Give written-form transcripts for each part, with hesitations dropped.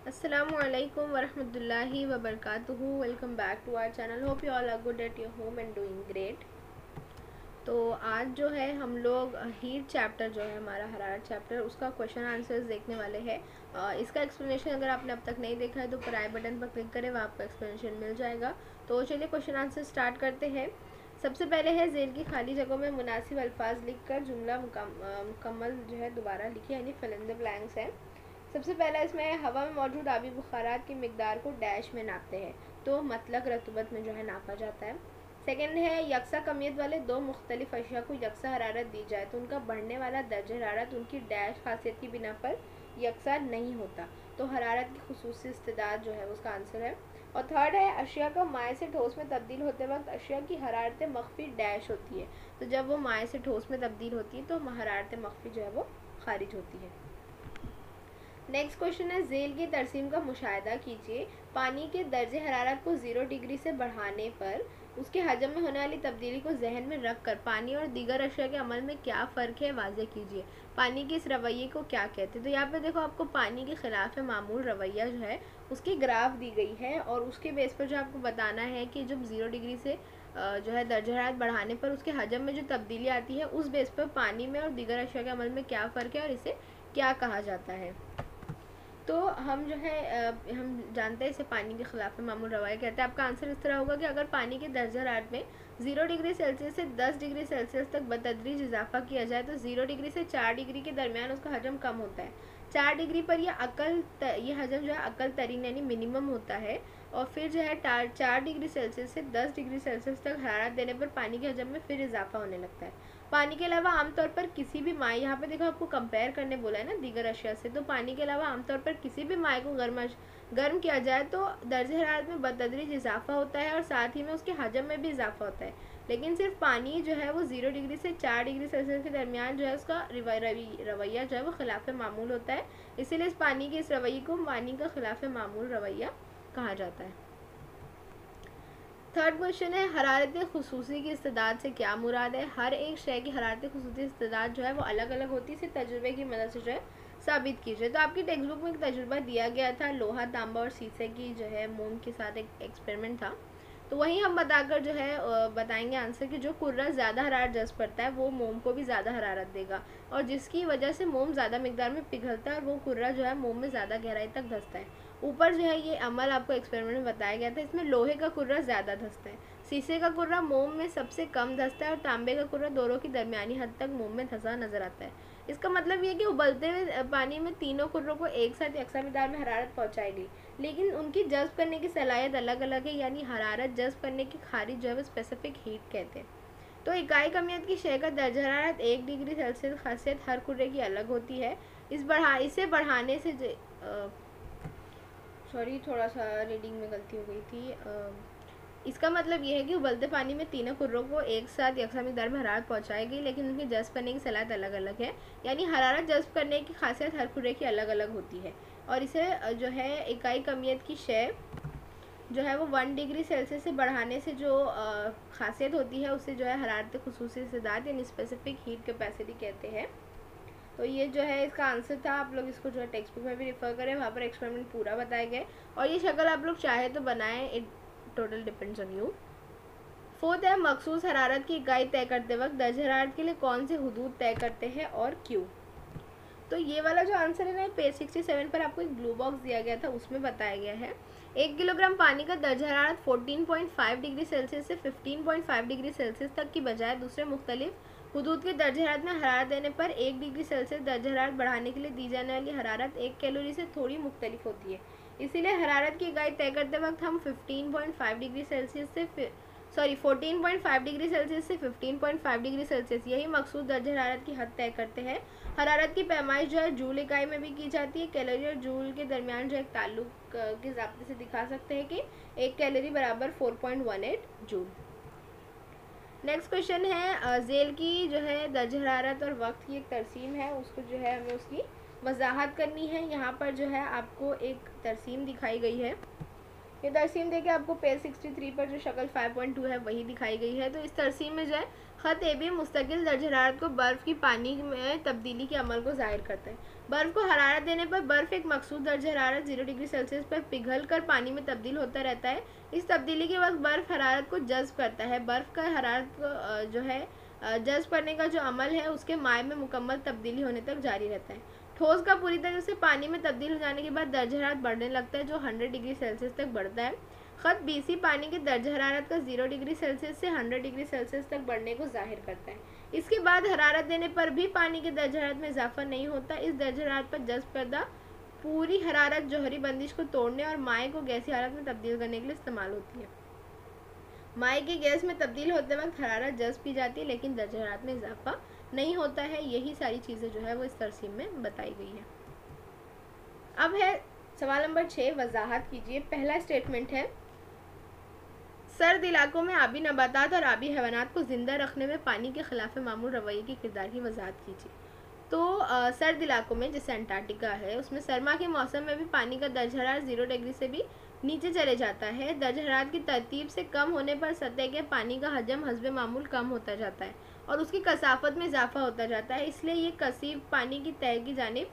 Assalamualaikum warahmatullahi wabarakatuh. Welcome back to our channel. Hope you all are good at your home and doing great. तो आज जो है हम लोग heat chapter जो है हमारा हरारत चैप्टर उसका क्वेश्चन आंसर्स देखने वाले हैं। इसका एक्सप्लेनेशन अगर आपने अब तक नहीं देखा है तो ऊपर आई बटन पर क्लिक करें, वहाँ आपको एक्सप्लेनेशन मिल जाएगा। तो चलिए क्वेश्चन आंसर स्टार्ट करते हैं। सबसे पहले है जेल की खाली जगहों में मुनासिब अल्फाज लिखकर जुमला मुकम्मल जो है दोबारा लिखिए, यानी फिल इन द ब्लैंक्स है। सबसे पहला इसमें है हवा में मौजूद आबी बुखारात की मिकदार को डैश में नापते हैं, तो मतलब रतूबत में जो है नापा जाता है। सेकेंड है यकसा कमियत वाले दो मुख्तलिफ अशिया को यकसा हरारत दी जाए तो उनका बढ़ने वाला दर्ज हरारत उनकी डैश खासियत की बिना पर यकसा नहीं होता, तो हरारत की खुसूसी इस्तेदाद जो है उसका आंसर है। और थर्ड है अशिया का माए से ठोस में तब्दील होते वक्त अशिया की हरारत मख्फी डैश होती है, तो जब वो माए से ठोस में तब्दील होती है तो हरारत मख्फी जो है वो खारिज होती है। नेक्स्ट क्वेश्चन है जेल की तरसीम का मुशाहिदा कीजिए। पानी के दर्जे हरारत को 0 डिग्री से बढ़ाने पर उसके हजम में होने वाली तब्दीली को जहन में रख कर पानी और दीगर अशिया के अमल में क्या फ़र्क है वाज़े कीजिए। पानी के इस रवैये को क्या कहते हैं? तो यहाँ पे देखो आपको पानी के ख़िलाफ़ मामूल रवैया जो है उसकी ग्राफ दी गई है और उसके बेस पर जो आपको बताना है कि जब 0 डिग्री से जो है दर्ज हरारत बढ़ाने पर उसके हजम में जो तब्दीली आती है उस बेस पर पानी में और दीगर अशिया के अमल में क्या फ़र्क है और इसे क्या कहा जाता है। तो हम जो है हम जानते हैं इसे पानी के खिलाफ मामूल रवाया कहते हैं। आपका आंसर इस तरह होगा कि अगर पानी के दर्जा हरारत में 0 डिग्री सेल्सियस से 10 डिग्री सेल्सियस तक बतदरीज इजाफा किया जाए तो 0 डिग्री से 4 डिग्री के दरमियान उसका हजम कम होता है। 4 डिग्री पर ये हजम जो है अकल तरीन यानी मिनिमम होता है, और फिर जो है 4 डिग्री सेल्सियस से 10 डिग्री सेल्सियस तक हरारत देने पर पानी के हजम में फिर इजाफा होने लगता है। पानी के अलावा आमतौर पर किसी भी माए, यहाँ पे देखो आपको कंपेयर करने बोला है ना दीगर अशिया से, तो पानी के अलावा आमतौर पर किसी भी माए को गर्म किया जाए तो दर्ज हरारत में बतदरीज इजाफा होता है और साथ ही में उसके हजम में भी इजाफा होता है। लेकिन सिर्फ पानी जो है वो 0 डिग्री से 4 डिग्री सेल्सियस के दरमियान जो है उसका रवैया जो है वो खिलाफ मामूल होता है, इसीलिए इस पानी के इस रवैये को पानी का खिलाफ मामूल रवैया कहा जाता है। थर्ड क्वेश्चन है हरारत खुसूसी की इस्तेदाद से क्या मुराद है? हर एक शय की हरारत खुसूसी इस्तेदाद जो है वो अलग अलग होती है, इसे तजुर्बे की मदद से जो है साबित कीजिए। तो आपकी टेक्स्ट बुक में एक तजुर्बा दिया गया था, लोहा तांबा और शीशे की जो है मोम के साथ एक एक्सपेरिमेंट था। तो वहीं हम बताकर जो है बताएंगे आंसर कि जो कुर्रा ज़्यादा हरारत जज्ब करता है वो मोम को भी ज़्यादा हरारत देगा, और जिसकी वजह से मोम ज़्यादा मिकदार में पिघलता है और वो कुर्रा जो है मोम में ज़्यादा गहराई तक धंसता है। ऊपर जो है ये अमल आपको एक्सपेरिमेंट में बताया गया था। इसमें लोहे का कुर्रा ज़्यादा धंसता है, शीशे का कुर्रा मोम में सबसे कम धंसता है और तांबे का कुर्रा दोनों की दरमियानी हद तक मोम में धंसा नजर आता है। इसका मतलब ये कि उबलते हुए पानी में तीनों कुर्रों को एक साथ यकसा मिकदार में हरारत पहुँचाई गई, लेकिन उनकी जज्ब करने की सलाहियत अलग अलग है, यानी हरारत जज्ब करने की खारिज जो है वो स्पेसिफिक हीट कहते हैं। तो इकाई कमियत की शय का दर्ज हरारत 1 डिग्री सेल्सियस खासियत हर कुर्रे की अलग होती है। इसे बढ़ाने से सॉरी थोड़ा सा रीडिंग में गलती हो गई थी। इसका मतलब ये है कि उबलते पानी में तीनों कुर्रों को एक साथ यकसा मिकदार में हरारत पहुँचाई गई, लेकिन उनकी जज्ब करने की सलाहियत अलग अलग है, यानी हरारत जज्ब करने की खासियत हर कुर्रे की अलग अलग होती है। और इसे जो है इकाई कमियत की शय जो है वो 1 डिग्री सेल्सियस से बढ़ाने से जो खासियत होती है उसे जो है हरारत खुसूसी इस्तेदाद यानी स्पेसिफिक हीट कैपेसिटी कहते हैं। तो ये जो है इसका आंसर था। आप लोग इसको जो है टेक्स्ट बुक में भी रेफर करें, वहाँ पर एक्सपेरिमेंट पूरा बताए गए, और ये शक्ल आप लोग चाहे तो बनाएं, it total depends on you. Fourth है मखसूस हरारत की इकाई तय करते वक्त दर्ज हरारत के लिए कौन से हुदूद तय करते हैं और क्यों? तो ये वाला जो आंसर है ना पेज 67 पर आपको एक ब्लू बॉक्स दिया गया था, उसमें बताया गया है 1 किलोग्राम पानी का दर्ज हरारत 14.5 डिग्री सेल्सियस से 15.5 डिग्री सेल्सियस तक की बजाय दूसरे मुख्तलिफ हुदूद के दर्ज हरारत में हरारत देने पर 1 डिग्री सेल्सियस दर्ज हरारत बढ़ाने के लिए दी जाने वाली हरारत 1 कैलोरी से थोड़ी मुख्तलिफ होती है। इसीलिए हरारत की इकाई तय करते वक्त हम 15.5 डिग्री सेल्सियस से 14.5 डिग्री सेल्सियस से 15.5 डिग्री सेल्सियस यही मखसूस दर्ज हरारत की हद तय करते हैं। हरारत की पैमाइश जो है जूल इकाई में भी की जाती है। कैलोरी और जूल के दरमियान जो एक ताल्लुक के ज़ाब्ते से दिखा सकते हैं कि 1 कैलोरी बराबर 4.18 जूल। नेक्स्ट क्वेश्चन है जेल की जो है दर्ज हरारत और वक्त की एक तरसीम है, उसको जो है हमें उसकी वजाहत करनी है। यहाँ पर जो है आपको एक तरसीम दिखाई गई है, ये तरसीम देखिए आपको पेज 63 पर जो शक्ल 5.2 है वही दिखाई गई है। तो इस तरसीम में जो है ख़त ए बी मुस्तकिल दर्ज हरारत को बर्फ़ की पानी में तब्दीली के अमल को ज़ाहिर करता है। बर्फ़ को हरारत देने पर बर्फ़ एक मखसूस दर्ज हरारत 0 डिग्री सेल्सियस पर पिघल कर पानी में तब्दील होता रहता है। इस तब्दीली के वक्त बर्फ़ हरारत को जज़्ब करता है। बर्फ़ का हरारत को जो है जज़्ब करने का जो अमल है उसके माए में मुकम्मल तब्दीली होने तक जारी रहता है। ठोस का पूरी तरह से पानी में तब्दील हो जाने के बाद दर्ज हरारत बढ़ने लगता है, जो 100 डिग्री सेल्सियस तक बढ़ता है। ख़त बीसी पानी के दर्ज हरारत का 0 डिग्री सेल्सियस से 100 डिग्री सेल्सियस तक बढ़ने को जाहिर करता है। इसके बाद हरारत देने पर भी पानी के दर्ज हरारत में इजाफा नहीं होता। इस दर्ज हरारत पर जज़्ब करदा पूरी हरारत जौहरी बंदिश को तोड़ने और माए को गैसी हालत में तब्दील करने के लिए इस्तेमाल होती है। माए की गैस में तब्दील होते वक्त हरारत जज़्ब की जाती है, लेकिन दर्ज हरारत में इजाफा नहीं होता है। यही सारी चीज़ें जो है वो इस तरसीम में बताई गई है। अब है सवाल नंबर 6, वजाहत कीजिए। पहला स्टेटमेंट है, सर्द इलाकों में आबी नबातात और आबी हैवानात को ज़िंदा रखने में पानी के खिलाफ मामूल रवैये के किरदार की वजाहत कीजिए। तो सर्द इलाकों में जैसे अंटार्कटिका है, उसमें सरमा के मौसम में भी पानी का दर्ज हरारत 0 डिग्री से भी नीचे चले जाता है। दर्ज हरारत की तरतीब से कम होने पर सतह के पानी का हजम हस्बे मामूल कम होता जाता है और उसकी कसाफत में इजाफा होता जाता है। इसलिए ये कसीब पानी की तह की जानिब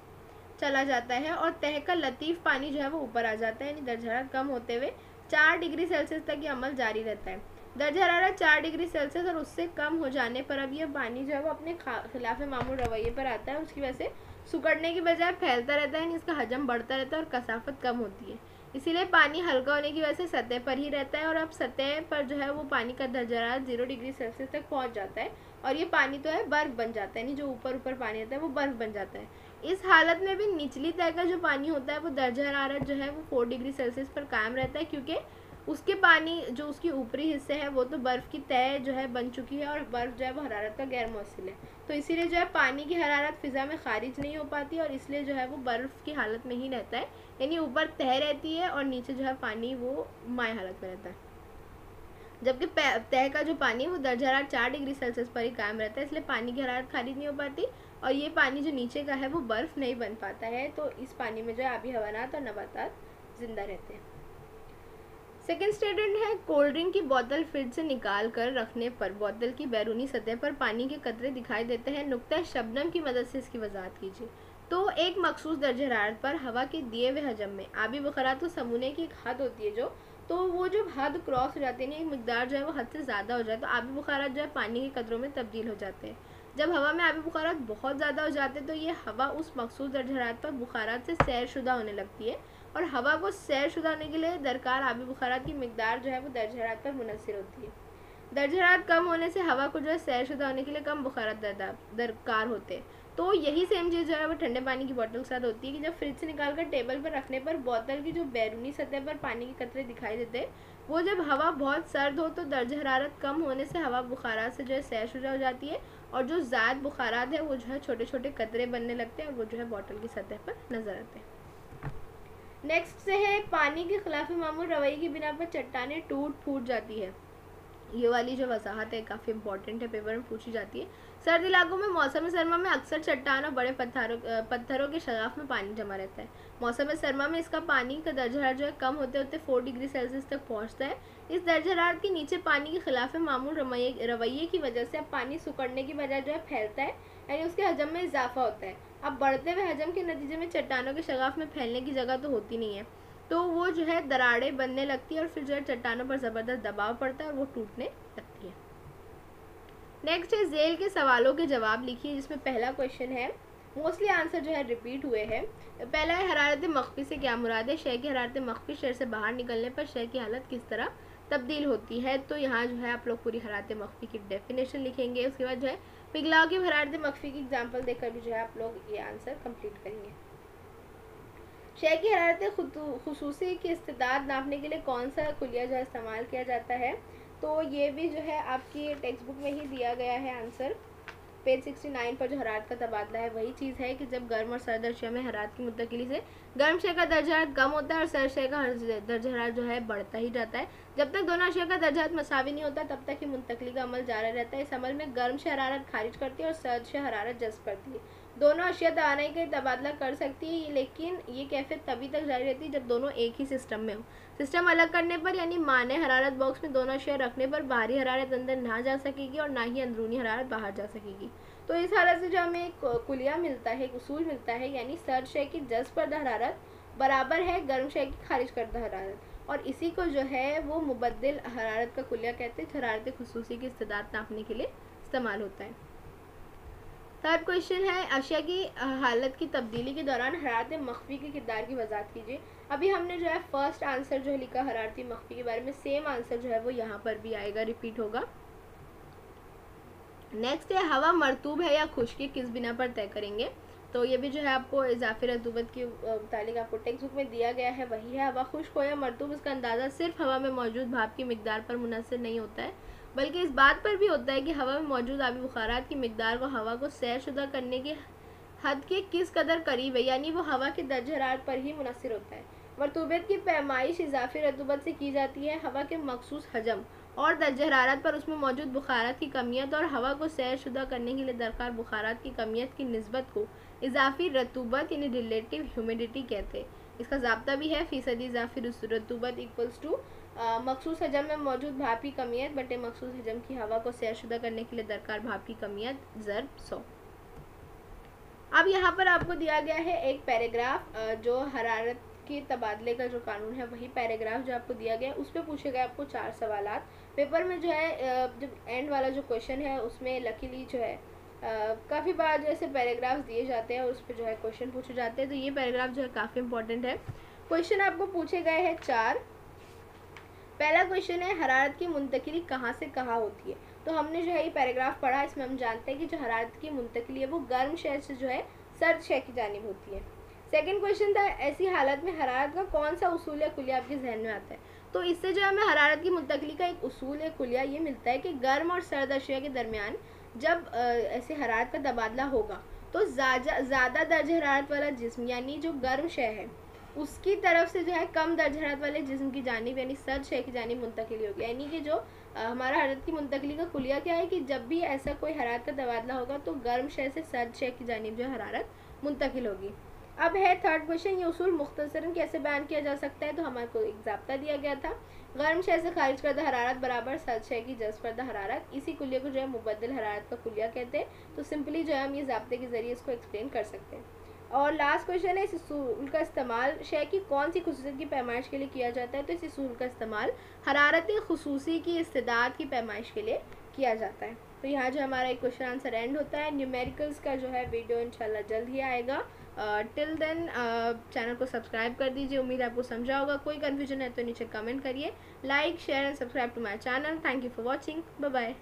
चला जाता है और तह का लतीफ़ पानी जो है वो ऊपर आ जाता है। यानी दर्ज हरारत कम होते हुए 4 डिग्री सेल्सियस तक ये अमल जारी रहता है। दर्ज हरारत 4 डिग्री सेल्सियस और उससे कम हो जाने पर अब यह पानी जो है वो अपने खिलाफ मामूल रवैये पर आता है। उसकी वजह से सुकड़ने की बजाय फैलता रहता है, इसका हजम बढ़ता रहता है और कसाफत कम होती है। इसीलिए पानी हल्का होने की वजह से सतह पर ही रहता है और अब सतह पर जो है वो पानी का दर्ज हरारत 0 डिग्री सेल्सियस तक पहुंच जाता है और ये पानी तो है बर्फ़ बन जाता है, यानी जो ऊपर पानी रहता है वो बर्फ़ बन जाता है। इस हालत में भी निचली तह का जो पानी होता है वो दर्ज हरारत जो है वो 4 डिग्री सेल्सियस पर कायम रहता है, क्योंकि उसके पानी जो उसकी ऊपरी हिस्से है वो तो बर्फ़ की तह जो है बन चुकी है और बर्फ़ जो है वो हरारत का गैर मौसिल है। तो इसीलिए जो है पानी की हरारत फ़िज़ा में खारिज नहीं हो पाती और इसलिए जो है वो बर्फ़ की हालत में ही रहता है, यानी ऊपर तह रहती है और नीचे जो है पानी वो माय हालत में रहता है। जबकि तह का जो पानी वो दर्ज हरारत 4 डिग्री सेल्सियस पर ही कायम रहता है, इसलिए पानी की हरारत खारिज नहीं हो पाती और ये पानी जो नीचे का है वो बर्फ़ नहीं बन पाता है। तो इस पानी में जो है आबी हैवानात और नबातात ज़िंदा रहते हैं। सेकेंड स्टेटमेंट है, कोल्ड ड्रिंक की बोतल फ्रिज से निकाल कर रखने पर बोतल की बैरूनी सतह पर पानी के कतरे दिखाई देते हैं। नुक्ता शबनम की मदद से इसकी वजाहत कीजिए। तो एक मखसूस दर्ज हरारत पर हवा के दिए हुए हजम में आबी बुखारात को समूने की एक हद होती है तो वो जब हद क्रॉस हो जाती है, एक मकदार जो है वो हद से ज़्यादा हो जाए तो आबी बुखारात जो है पानी के कतरों में तब्दील हो जाते हैं। जब हवा में आबी बुखारात बहुत ज़्यादा हो जाते हैं तो ये हवा उस मखसूस दर्ज हरारत पर बुखारात से सैरशुदा होने लगती है और हवा को सैरशुदा होने के लिए दरकार आबी बुखारात की मकदार जो है वो दर्ज हरारत पर मुनहसर होती है। दर्ज हरारत कम होने से हवा को जो है सैरशुदा होने के लिए कम बुखारात दरकार होते हैं। तो यही सेम चीज़ जो है वो ठंडे पानी की बोतल के साथ होती है कि जब फ्रिज से निकाल कर टेबल पर रखने पर बोतल की जो बैरूनी सतह पर पानी के कतरे दिखाई देते हैं, वो जब हवा बहुत सर्द हो तो दर्ज हरारत कम होने से हवा बुखारात से जो है सैरशुदा हो जाती है और जो ज़ायद बुखारात है वो जो है छोटे छोटे कतरे बनने लगते हैं और वो जो है बोतल की सतह पर नज़र आते हैं। नेक्स्ट से है, पानी के खिलाफ मामूल रवैये की बिना पर चट्टानें टूट फूट जाती है। ये वाली जो वजाहत है काफ़ी इंपॉर्टेंट है, पेपर में पूछी जाती है। सर्द इलाकों में मौसम सरमा में अक्सर चट्टान और बड़े पत्थरों के शगाफ में पानी जमा रहता है। मौसम सरमा में इसका पानी का दर्ज हरारत जो है कम होते होते 4 डिग्री सेल्सियस तक पहुंचता है। इस दर्ज हरारत के नीचे पानी के खिलाफ मामूल रवैये की वजह से अब पानी सुकड़ने की बजाय जो है फैलता है, यानी उसके हजम में इजाफा होता है। अब बढ़ते हुए हजम के नतीजे में चट्टानों के शगाफ में फैलने की जगह तो होती नहीं है, तो वो जो है दरारें बनने लगती है और फिर जो है चट्टानों पर ज़बरदस्त दबाव पड़ता है और वो टूटने लगती है। नेक्स्ट है, झेल के सवालों के जवाब लिखिए, जिसमें पहला क्वेश्चन है, मोस्टली आंसर जो है रिपीट हुए हैं। पहला है, हरारत मख्फी से क्या मुराद है? शय की हरारत मख्फी शहर से बाहर निकलने पर शय की हालत किस तरह तब्दील होती है? तो यहाँ जो है आप लोग पूरी हरारत मख्फी की डेफिनेशन लिखेंगे। उसके बाद जो है पिघलाव की हरारत मख्फी की एग्जाम्पल देकर भी जो है आप लोग ये आंसर कंप्लीट करेंगे। शय की हरारत खुसूसी की इस्तेदाद नापने के लिए कौन सा खुलिया जो इस्तेमाल किया जाता है? तो ये भी जो है आपकी टेक्स्ट बुक में ही दिया गया है आंसर। पेज 69 पर जो हरारत का तबादला है वही चीज़ है कि जब गर्म और सर्द अशिया में हरारत की मुंतकिली से गर्म शय का दर्ज हरारत कम होता है और सर्द शय का दर्ज हरारत जो है बढ़ता ही जाता है। जब तक दोनों अशिया का दर्ज हरारत मसावी नहीं होता तब तक ही मुंतकिली का अमल जारी रहता है। इस अमल में गर्म शय हरारत खारिज करती है और सर्द शय हरारत जज्ब करती है। दोनों अशिया तवानाई का तबादला कर सकती है, लेकिन ये कैफियत तभी तक जारी रहती है जब दोनों एक ही सिस्टम में हो। सिस्टम अलग करने पर यानी माने हरारत बॉक्स में दोनों अशिया रखने पर बाहरी हरारत अंदर ना जा सकेगी और ना ही अंदरूनी हरारत बाहर जा सकेगी। तो इस हालत से जो हमें एक कुलिया मिलता है, एक उसूल मिलता है, यानी सर्द शय की जज़्ब करदा हरारत बराबर है गर्म शय की खारिज करदा हरारत, और इसी को जो है वो मुबद्दिल हरारत का कुलिया कहते हैं, हरारत खुसूसी की इस्तेदाद नापने के लिए इस्तेमाल होता है। थर्ड क्वेश्चन है, अशिया की हालत की तब्दीली के दौरान हरारत मख्फी के किरदार की वजाहत कीजिए। अभी हमने जो है फर्स्ट आंसर जो है लिखा हरारती मख्फी के बारे में, सेम आंसर जो है वो यहाँ पर भी आएगा, रिपीट होगा। नेक्स्ट है, हवा मरतूब है या खुश्की किस बिना पर तय करेंगे। तो ये भी जो है आपको इजाफी रतूबत के मुतालिक आपको टेक्स्ट बुक में दिया गया है, वही है। हवा खुश्क हो या मरतूब, इसका अंदाज़ा सिर्फ हवा में मौजूद भाप की मिकदार पर मुनहसर नहीं होता है, बल्कि इस बात पर भी होता है कि हवा में मौजूद आबी बुखारात की मिकदार को हवा को सैरशुदा करने के हद के किस कदर करीब है, यानी वो हवा के दर्ज हरारत पर ही मुनहसर होता है। मरतूबियत की पैमाइश इजाफी रतूबत से की जाती है। हवा के मखसूस हजम और दर्ज हरारत पर उसमें मौजूद बुखारात की कमियत और हवा को सैरशुदा करने के लिए दरकार बुखारात की कमियत की निस्बत को इजाफी रतूबत यानी रिलेटिव ह्यूमिडिटी कहते हैं। इसका ज़ाब्ता भी है, फ़ीसदी इजाफी रतूबत इक्वल्स टू मखसूस हजम में मौजूद भाप की कमियत बटे मखसूस हजम की हवा को सैरशुदा करने के लिए दरकार भाप की कमियत ज़रब 100। अब यहाँ पर आपको दिया गया है एक पैराग्राफ, जो हरारत के तबादले का जो कानून है वही पैराग्राफ जो आपको दिया गया है, उस पर पूछे गए आपको 4 सवालात। पेपर में जो है जब एंड वाला जो क्वेश्चन है उसमें लकीली जो है काफ़ी बार जैसे पैराग्राफ्स दिए जाते हैं और उस पर जो है क्वेश्चन पूछे जाते हैं, तो ये पैराग्राफ जो है काफ़ी इंपॉर्टेंट है। क्वेश्चन आपको पूछे गए हैं 4। पहला क्वेश्चन है, हरारत की मुंतकिली कहाँ से कहाँ होती है। तो हमने जो है ये पैराग्राफ पढ़ा, इसमें हम जानते हैं कि जो हरारत की मुंतकिली है वो गर्म शय से जो है सर्द शय की जानिब होती है। सेकंड क्वेश्चन था, ऐसी हालत में हरारत का कौन सा उसूल या कुलिया आपके जहन में आता है। तो इससे जो हमें हरारत की मुंतकिली का एक उसूल या कुलिया ये मिलता है कि गर्म और सर्द अशिया के दरमियान जब ऐसे हरारत का तबादला होगा तो ज़्यादा दर्ज हरारत वाला जिस्म यानी जो गर्म शय है उसकी तरफ से जो है कम दर्ज हरारत वाले जिस्म की जानिब यानी सर्द शय की जानिब मुंतकिली होगी। यानी कि जो हमारा हरारत की मुंतकिली का कुलिया क्या है कि जब भी ऐसा कोई हरारत का तबादला होगा तो गर्म शय से सर्द शय की जानिब जो हरारत मुंतकिल होगी। अब है थर्ड क्वेश्चन, ये उसूल मुख्तसरन कैसे बयान किया जा सकता है। तो हमारे को एक ज़ाब्ता दिया गया था, गर्म शय से खारिज करदा हरारत बराबर सर्द शय की जज़्ब करदा हरारत, इसी कुलिया को जो है मुबद्दिल हरारत का कुलिया कहते हैं। तो सिंपली जो है हम ये ज़ाब्ते के ज़रिए इसको एक्सप्लेन कर सकते हैं। और लास्ट क्वेश्चन है, इस उसूल का इस्तेमाल शय की कौन सी खुसूसियत की पैमाइश के लिए किया जाता है। तो इस उसूल का इस्तेमाल हरारत खुसूसी की इस्तेदाद की पैमाइश के लिए किया जाता है। तो यहाँ जो हमारा एक क्वेश्चन आंसर एंड होता है। न्यूमेरिकल्स का जो है वीडियो इंशाल्लाह जल्द ही आएगा। टिल देन चैनल को सब्सक्राइब कर दीजिए, उम्मीद आपको समझा होगा। कोई कन्फ्यूजन है तो नीचे कमेंट करिए। Like share and subscribe to my channel. Thank you for watching, bye bye.